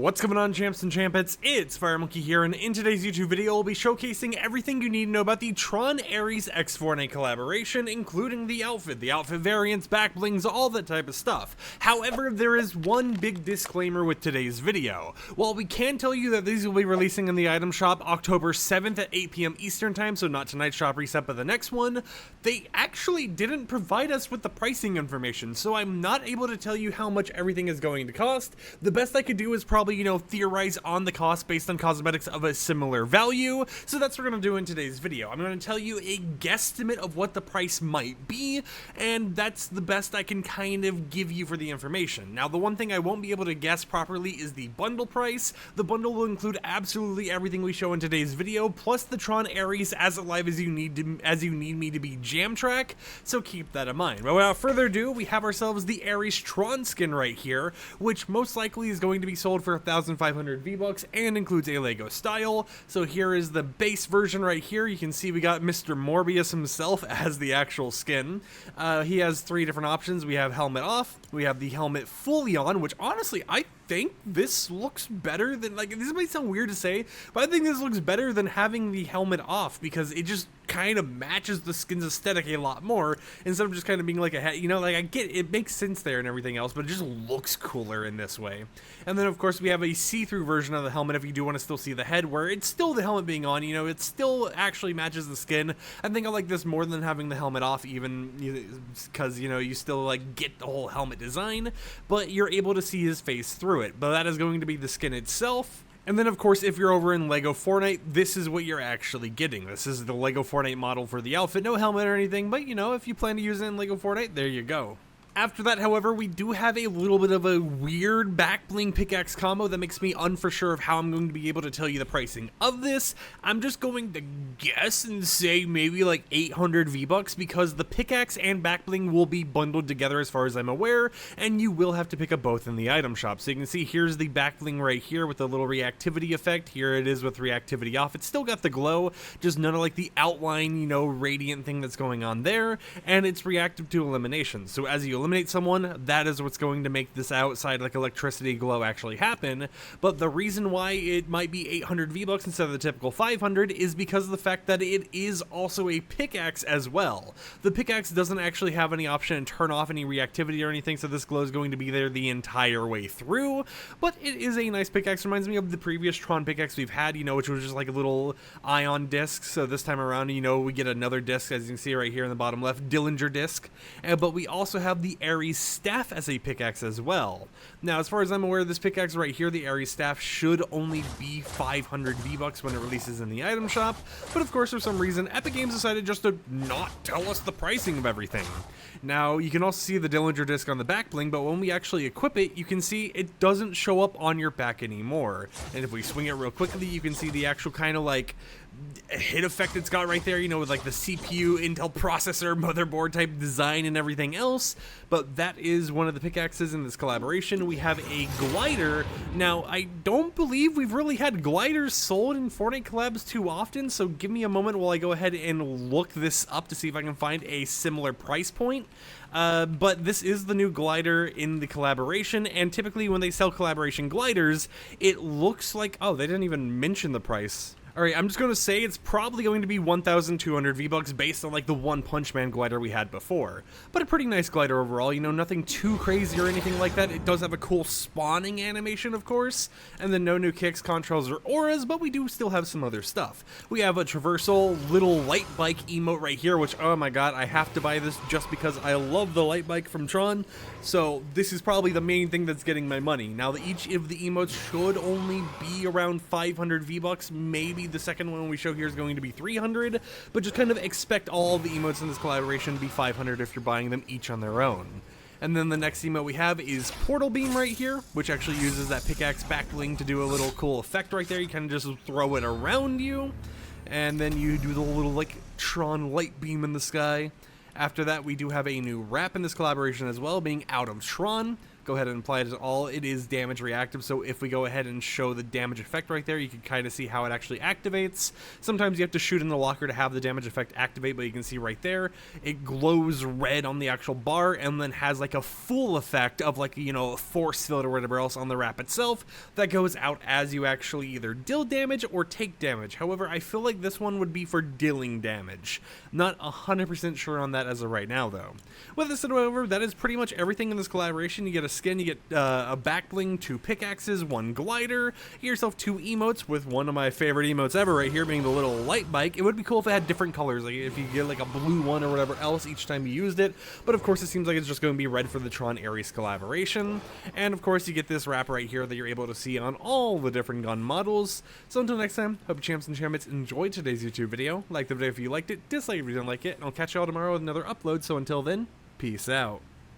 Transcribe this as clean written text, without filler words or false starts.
What's going on, champs and champettes? It's FireMonkey here, and in today's YouTube video, we'll be showcasing everything you need to know about the Tron Aries x Fortnite collaboration, including the outfit variants, back blings, all that type of stuff. However, there is one big disclaimer with today's video. While we can tell you that these will be releasing in the item shop October 7th at 8 PM Eastern time, so not tonight's shop reset, but the next one, they actually didn't provide us with the pricing information, so I'm not able to tell you how much everything is going to cost. The best I could do is probably, theorize on the cost based on cosmetics of a similar value. So that's what we're going to do in today's video. I'm going to tell you a guesstimate of what the price might be, and that's the best I can kind of give you for the information. Now, the one thing I won't be able to guess properly is the bundle price. The bundle will include absolutely everything we show in today's video, plus the Tron Aries as alive as you need me to be jam track, so keep that in mind. But without further ado, we have ourselves the Aries Tron skin right here, which most likely is going to be sold for 1,500 V-Bucks and includes a Lego style. So here is the base version right here. You can see we got Mr. Morbius himself as the actual skin. He has three different options. We have helmet off, we have the helmet fully on, which honestly I think this looks better than, this might sound weird to say, but I think this looks better than having the helmet off because it just kind of matches the skin's aesthetic a lot more instead of just kind of being like a head, I get it makes sense there and everything else, but it just looks cooler in this way. And then of course we have a see-through version of the helmet if you do want to still see the head, where it's still the helmet being on, it still actually matches the skin. I think I like this more than having the helmet off, even because you still get the whole helmet design, but you're able to see his face through it. But that is going to be the skin itself. And then of course, if you're over in Lego Fortnite, this is what you're actually getting. This is the Lego Fortnite model for the outfit, no helmet or anything, but if you plan to use it in Lego Fortnite, there you go. After that, however, we do have a little bit of a weird back bling pickaxe combo that makes me unsure of how I'm going to be able to tell you the pricing of this. I'm just going to guess and say maybe 800 V-Bucks because the pickaxe and back bling will be bundled together as far as I'm aware, and you will have to pick up both in the item shop. So you can see here's the back bling right here with the little reactivity effect. Here it is with reactivity off. It's still got the glow, just none of the outline, radiant thing that's going on there, and it's reactive to elimination. So as you eliminate someone, that is what's going to make this outside electricity glow actually happen. But the reason why it might be 800 V-Bucks instead of the typical 500 is because of the fact that it is also a pickaxe as well. The pickaxe doesn't actually have any option to turn off any reactivity or anything, so this glow is going to be there the entire way through. But it is a nice pickaxe. Reminds me of the previous Tron pickaxe we've had, which was just a little ion disc. So this time around, we get another disc, as you can see right here in the bottom left, Dillinger disc. But we also have the Aries staff as a pickaxe as well. Now, as far as I'm aware, this pickaxe right here, the Aries staff, should only be 500 V-Bucks when it releases in the item shop, but of course, for some reason, Epic Games decided just to not tell us the pricing of everything. Now, you can also see the Dillinger disc on the back bling, but when we actually equip it, you can see it doesn't show up on your back anymore. And if we swing it real quickly, you can see the actual kind of hit effect it's got right there, with the CPU, Intel processor, motherboard type design and everything else. But that is one of the pickaxes in this collaboration. We have a glider. Now, I don't believe we've really had gliders sold in Fortnite collabs too often, so give me a moment while I go ahead and look this up to see if I can find a similar price point. But this is the new glider in the collaboration, and typically when they sell collaboration gliders, it looks like, oh, they didn't even mention the price. Alright, I'm just going to say it's probably going to be 1,200 V-Bucks based on the One Punch Man glider we had before. But a pretty nice glider overall, nothing too crazy or anything like that. It does have a cool spawning animation, of course, and then no new kicks, contrails, or auras, but we do still have some other stuff. We have a traversal little light bike emote right here, which, oh my god, I have to buy this just because I love the light bike from Tron, so this is probably the main thing that's getting my money. Now, each of the emotes should only be around 500 V-Bucks, maybe the second one we show here is going to be 300, but just kind of expect all the emotes in this collaboration to be 500 if you're buying them each on their own. And then the next emote we have is Portal Beam right here, which actually uses that pickaxe back bling to do a little cool effect right there. You kind of just throw it around you, and then you do the little Tron light beam in the sky. After that, we do have a new wrap in this collaboration as well, being Out of Tron. go ahead and apply it at all. It is damage reactive, so if we go ahead and show the damage effect right there, you can kind of see how it actually activates. Sometimes you have to shoot in the locker to have the damage effect activate, but you can see right there, it glows red on the actual bar and then has like a full effect of like, you know, a force field or whatever else on the wrap itself that goes out as you actually either deal damage or take damage. However, I feel like this one would be for dealing damage. Not 100% sure on that as of right now though. With this said, however, that is pretty much everything in this collaboration. You get a skin, you get a back bling, 2 pickaxes, 1 glider, you get yourself 2 emotes, with one of my favorite emotes ever right here being the little light bike. It would be cool if it had different colors, like if you get like a blue one or whatever else each time you used it, but of course it seems like it's just going to be red for the Tron Aries collaboration. And of course you get this wrap right here that you're able to see on all the different gun models. So until next time, hope you champs and champions enjoyed today's YouTube video. Like the video if you liked it, dislike if you didn't like it, and I'll catch you all tomorrow with another upload. So until then, peace out.